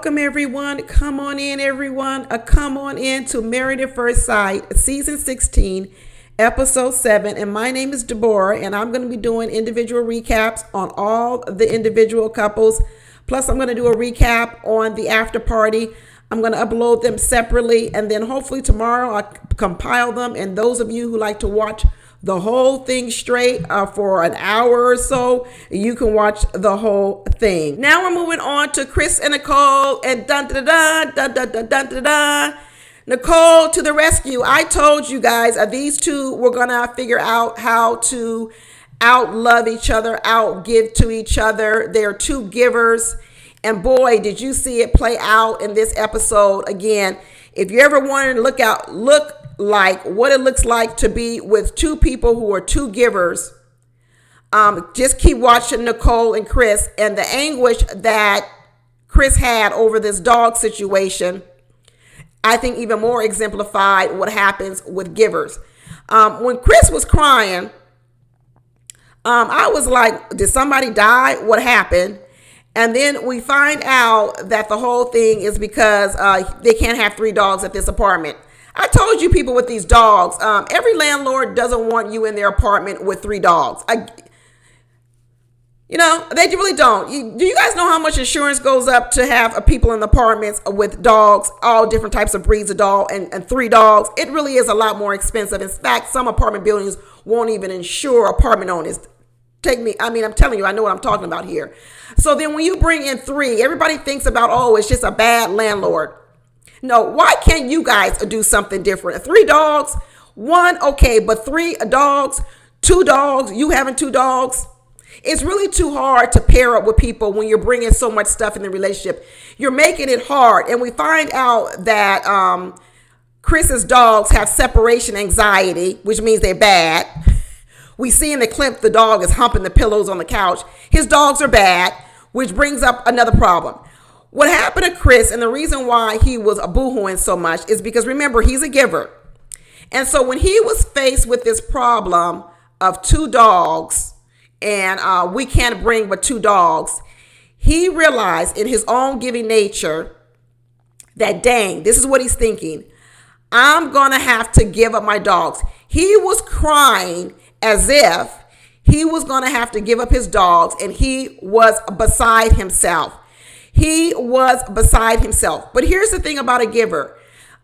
Welcome, everyone. Come on in, everyone. Come on in to Married at First Sight, Season 16, Episode 7. And my name is Deborah, and I'm going to be doing individual recaps on all the individual couples. Plus, I'm going to do a recap on the after party. I'm going to upload them separately, and then hopefully tomorrow I'll compile them. And those of you who like to watch the whole thing straight for an hour or so, you can watch the whole thing. Now we're moving on to Chris and Nicole, and dun da da dun da da dun da da. Nicole to the rescue. I told you guys these two were gonna figure out how to outlove each other, outgive to each other. They're two givers, and boy, did you see it play out in this episode. Again, if you ever wanted to look like what it looks like to be with two people who are two givers, just keep watching Nicole and Chris, and the anguish that Chris had over this dog situation, I think even more exemplified what happens with givers. When Chris was crying, I was like, did somebody die? What happened? And then we find out that the whole thing is because they can't have 3 dogs at this apartment. I told you, people with these dogs, every landlord doesn't want you in their apartment with 3 dogs. They really don't. Do you guys know how much insurance goes up to have people in the apartments with dogs, all different types of breeds of dog, and 3 dogs? It really is a lot more expensive. In fact, some apartment buildings won't even insure apartment owners. I'm telling you, I know what I'm talking about here. So then when you bring in 3, everybody thinks about, it's just a bad landlord. No, why can't you guys do something different? 3 dogs, 1, okay, but 3 dogs, 2 dogs, you having 2 dogs? It's really too hard to pair up with people when you're bringing so much stuff in the relationship. You're making it hard. And we find out that Chris's dogs have separation anxiety, which means they're bad. We see in the clip the dog is humping the pillows on the couch. His dogs are bad, which brings up another problem. What happened to Chris, and the reason why he was boohooing so much, is because, remember, he's a giver. And so when he was faced with this problem of 2 dogs, and we can't bring but 2 dogs, he realized in his own giving nature that, dang, this is what he's thinking. I'm going to have to give up my dogs. He was crying as if he was going to have to give up his dogs, and he was beside himself. He was beside himself. But here's the thing about a giver.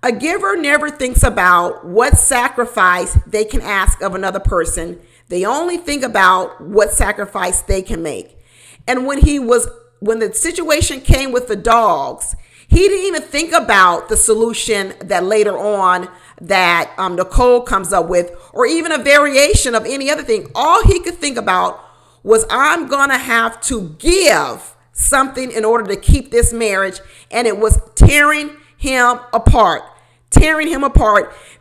A giver never thinks about what sacrifice they can ask of another person. They only think about what sacrifice they can make. And when the situation came with the dogs, he didn't even think about the solution that later on that Nicole comes up with, or even a variation of any other thing. All he could think about was, I'm going to have to give something in order to keep this marriage. And it was tearing him apart,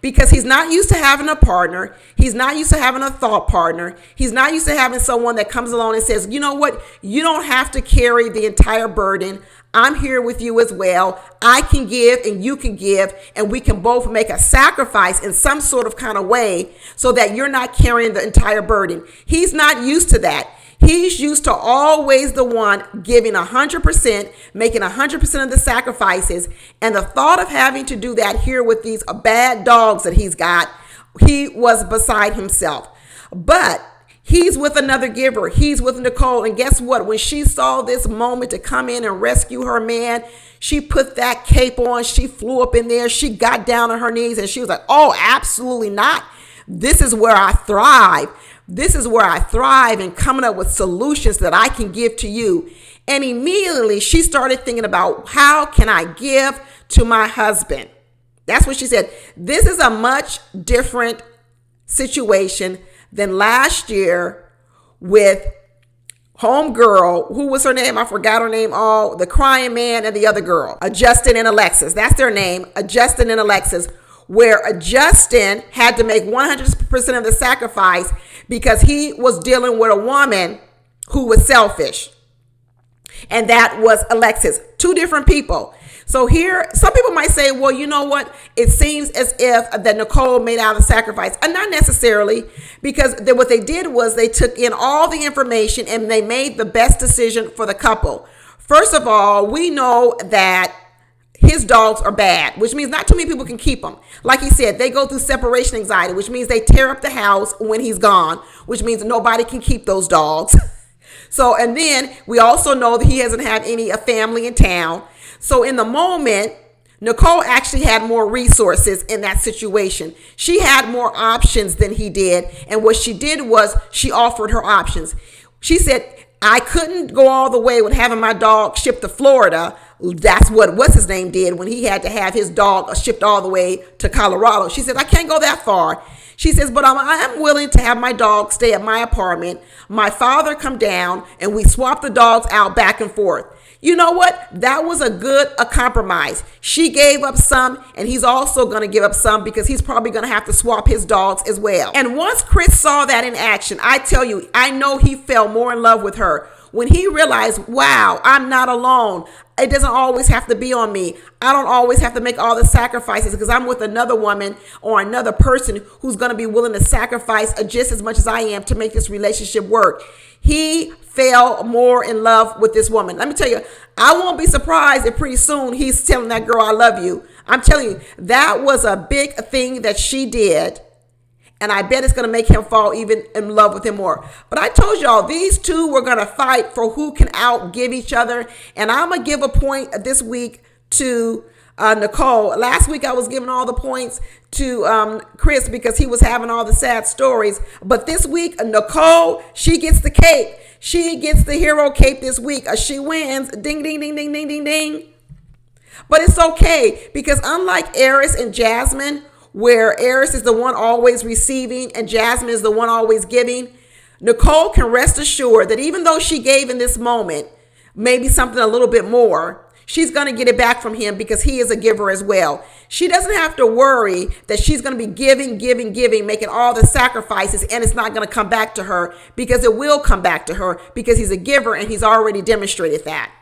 because he's not used to having a partner. He's not used to having a thought partner. He's not used to having someone that comes along and says, you know what? You don't have to carry the entire burden. I'm here with you as well. I can give and you can give, and we can both make a sacrifice in some sort of kind of way so that you're not carrying the entire burden. He's not used to that. He's used to always the one giving 100%, making 100% of the sacrifices. And the thought of having to do that here with these bad dogs that he's got, he was beside himself. But he's with another giver. He's with Nicole. And guess what? When she saw this moment to come in and rescue her man, she put that cape on. She flew up in there. She got down on her knees and she was like, oh, absolutely not. This is where I thrive. This is where I thrive in coming up with solutions that I can give to you. And immediately she started thinking about, how can I give to my husband? That's what she said. This is a much different situation than last year with homegirl. Who was her name? I forgot her name. The crying man and the other girl, Justin and Alexis. That's their name, Justin and Alexis, where Justin had to make 100% of the sacrifice because he was dealing with a woman who was selfish. And that was Alexis. 2 different people. So here, some people might say, well, you know what? It seems as if that Nicole made out a sacrifice. And not necessarily, because what they did was they took in all the information and they made the best decision for the couple. First of all, we know that his dogs are bad, which means not too many people can keep them. Like he said, they go through separation anxiety, which means they tear up the house when he's gone, which means nobody can keep those dogs. So, and then we also know that he hasn't had any family in town. So in the moment, Nicole actually had more resources in that situation. She had more options than he did. And what she did was she offered her options. She said, I couldn't go all the way with having my dog shipped to Florida. That's what what's his name did when he had to have his dog shipped all the way to Colorado. She said, I can't go that far. She says, but I am willing to have my dog stay at my apartment. My father come down and we swap the dogs out back and forth. You know what? That was a compromise. She gave up some, and he's also going to give up some because he's probably going to have to swap his dogs as well. And once Chris saw that in action, I tell you, I know he fell more in love with her. When he realized, wow, I'm not alone. It doesn't always have to be on me. I don't always have to make all the sacrifices because I'm with another woman or another person who's going to be willing to sacrifice just as much as I am to make this relationship work. He fell more in love with this woman. Let me tell you, I won't be surprised if pretty soon he's telling that girl, I love you. I'm telling you, that was a big thing that she did. And I bet it's going to make him fall even in love with him more. But I told y'all, these two were going to fight for who can outgive each other. And I'm going to give a point this week to Nicole. Last week I was giving all the points to Chris because he was having all the sad stories. But this week, Nicole, she gets the cape. She gets the hero cape this week. She wins. Ding, ding, ding, ding, ding, ding, ding. But it's okay because unlike Eris and Jasmine, where Eris is the one always receiving and Jasmine is the one always giving, Nicole can rest assured that even though she gave in this moment, maybe something a little bit more, she's going to get it back from him because he is a giver as well. She doesn't have to worry that she's going to be giving, making all the sacrifices, and it's not going to come back to her because it will come back to her because he's a giver and he's already demonstrated that.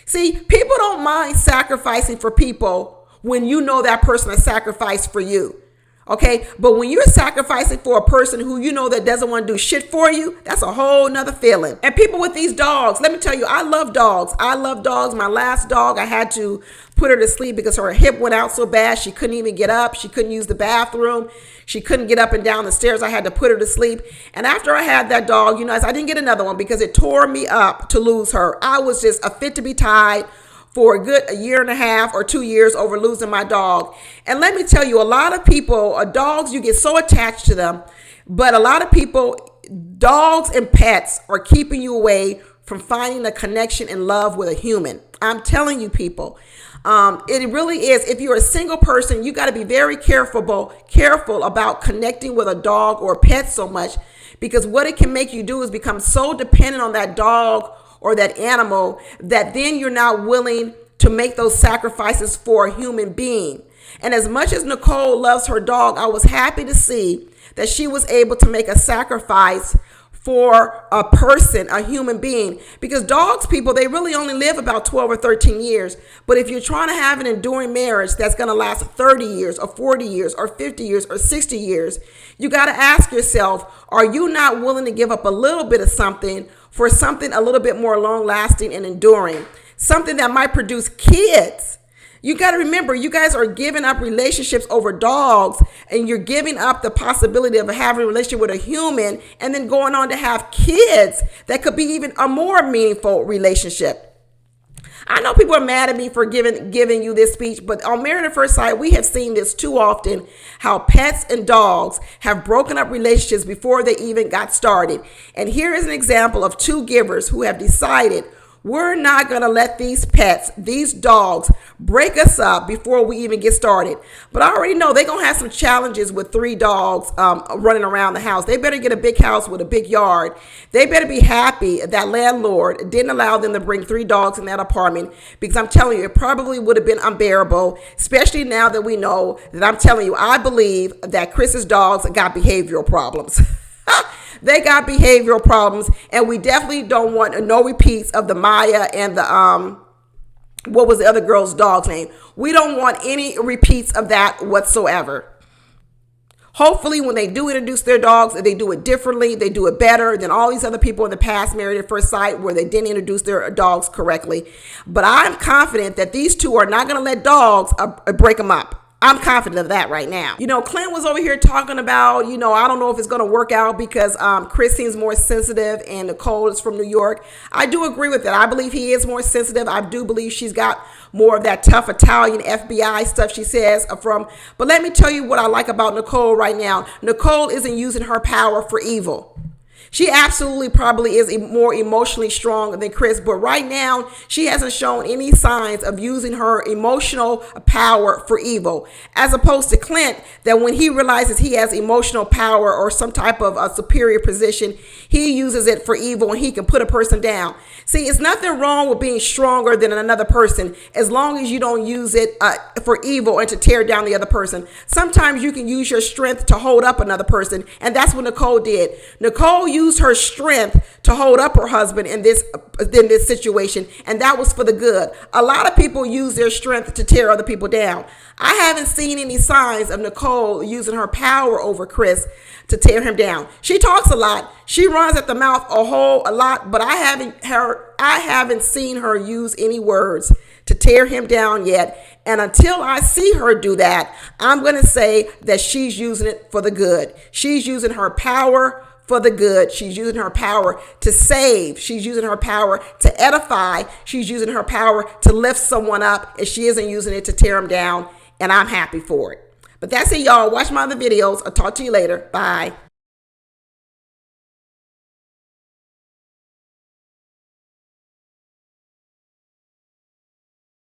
See, people don't mind sacrificing for people when you know that person has sacrificed for you. Okay. But when you're sacrificing for a person who you know that doesn't want to do shit for you, that's a whole nother feeling. And people with these dogs, let me tell you, I love dogs. I love dogs. My last dog, I had to put her to sleep because her hip went out so bad. She couldn't even get up. She couldn't use the bathroom. She couldn't get up and down the stairs. I had to put her to sleep. And after I had that dog, I didn't get another one because it tore me up to lose her. I was just a fit to be tied for a year and a half or 2 years over losing my dog. And let me tell you, a lot of people, dogs, you get so attached to them, but a lot of people, dogs and pets are keeping you away from finding a connection and love with a human. I'm telling you, people, it really is. If you're a single person, you got to be very careful about connecting with a dog or a pet so much, because what it can make you do is become so dependent on that dog or that animal that then you're not willing to make those sacrifices for a human being. And as much as Nicole loves her dog, I was happy to see that she was able to make a sacrifice for a person, a human being, because dogs, people, they really only live about 12 or 13 years. But if you're trying to have an enduring marriage that's going to last 30 years or 40 years or 50 years or 60 years, you got to ask yourself, are you not willing to give up a little bit of something for something a little bit more long lasting and enduring, something that might produce kids? You got to remember, you guys are giving up relationships over dogs, and you're giving up the possibility of having a relationship with a human and then going on to have kids that could be even a more meaningful relationship. I know people are mad at me for giving you this speech, but on Married at First Sight, we have seen this too often, how pets and dogs have broken up relationships before they even got started. And here is an example of two givers who have decided, we're not going to let these pets, these dogs, break us up before we even get started. But I already know they're going to have some challenges with 3 dogs running around the house. They better get a big house with a big yard. They better be happy that landlord didn't allow them to bring 3 dogs in that apartment, because I'm telling you, it probably would have been unbearable, especially now that we know that, I'm telling you, I believe that Chris's dogs got behavioral problems. They got behavioral problems, and we definitely don't want no repeats of the Maya and the what was the other girl's dog's name? We don't want any repeats of that whatsoever. Hopefully, when they do introduce their dogs, they do it differently. They do it better than all these other people in the past, Married at First Sight, where they didn't introduce their dogs correctly. But I'm confident that these two are not going to let dogs break them up. I'm confident of that right now. Clint was over here talking about, I don't know if it's going to work out because Chris seems more sensitive and Nicole is from New York. I do agree with that. I believe he is more sensitive. I do believe she's got more of that tough Italian FBI stuff she says from. But let me tell you what I like about Nicole right now. Nicole isn't using her power for evil. She absolutely probably is more emotionally strong than Chris, but right now she hasn't shown any signs of using her emotional power for evil, as opposed to Clint, that when he realizes he has emotional power or some type of a superior position, he uses it for evil and he can put a person down. See, it's nothing wrong with being stronger than another person as long as you don't use it for evil and to tear down the other person. Sometimes you can use your strength to hold up another person, and that's what Nicole did. Nicole used her strength to hold up her husband in this situation, and that was for the good. A lot of people use their strength to tear other people down. I haven't seen any signs of Nicole using her power over Chris to tear him down. She talks a lot. She runs at the mouth a lot, but I haven't seen her use any words to tear him down yet. And until I see her do that, I'm going to say that she's using it for the good. She's using her power for the good. She's using her power to save. She's using her power to edify. She's using her power to lift someone up, and she isn't using it to tear them down. And I'm happy for it. But that's it, y'all. Watch my other videos. I'll talk to you later. Bye.